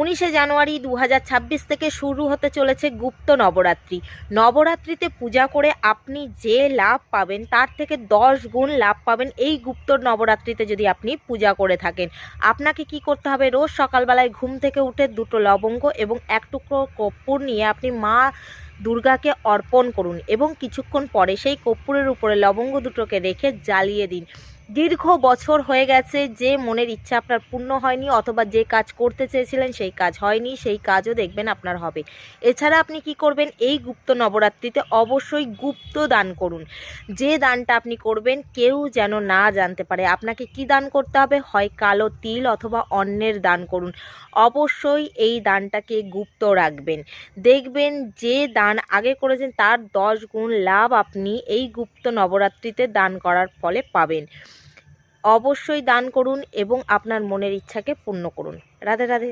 19শে জানুয়ারি 2026 থেকে শুরু হতে চলেছে গুপ্ত নবরাত্রি। নবরাত্রিতে পূজা করে আপনি যে লাভ পাবেন তার থেকে 10 গুণ লাভ পাবেন এই গুপ্ত নবরাত্রিতে যদি আপনি পূজা করে থাকেন। আপনাকে কি করতে হবে, রোজ সকালবেলায় ঘুম থেকে উঠে 2টো লবঙ্গ এবং 1 টুকরো কর্পূর নিয়ে আপনি মা দুর্গাকে অর্পণ করুন এবং কিছুক্ষণ পরে সেই কর্পূরের উপরে লবঙ্গ দুটোকে রেখে জ্বালিয়ে দিন। দীর্ঘ বছর হয়ে গেছে যে মনের ইচ্ছা আপনার পূর্ণ হয়নি, অথবা যে কাজ করতে চেয়েছিলেন সেই কাজ হয়নি, সেই কাজও দেখবেন আপনার হবে। এছাড়া আপনি কি করবেন, এই গুপ্ত নবরাত্রিতে অবশ্যই গুপ্ত দান করুন। যে দানটা আপনি করবেন কেউ যেন না জানতে পারে। আপনাকে কি দান করতে হবে, হয় কালো তিল অথবা অন্নের দান করুন। অবশ্যই এই দানটাকে গুপ্ত রাখবেন। দেখবেন যে দান আগে করেছেন তার 10 গুণ লাভ আপনি এই গুপ্ত নবরাত্রিতে দান করার ফলে পাবেন। অবশ্যই দান করুন এবং আপনার মনের ইচ্ছাকে পূর্ণ করুন। রাধে রাধে।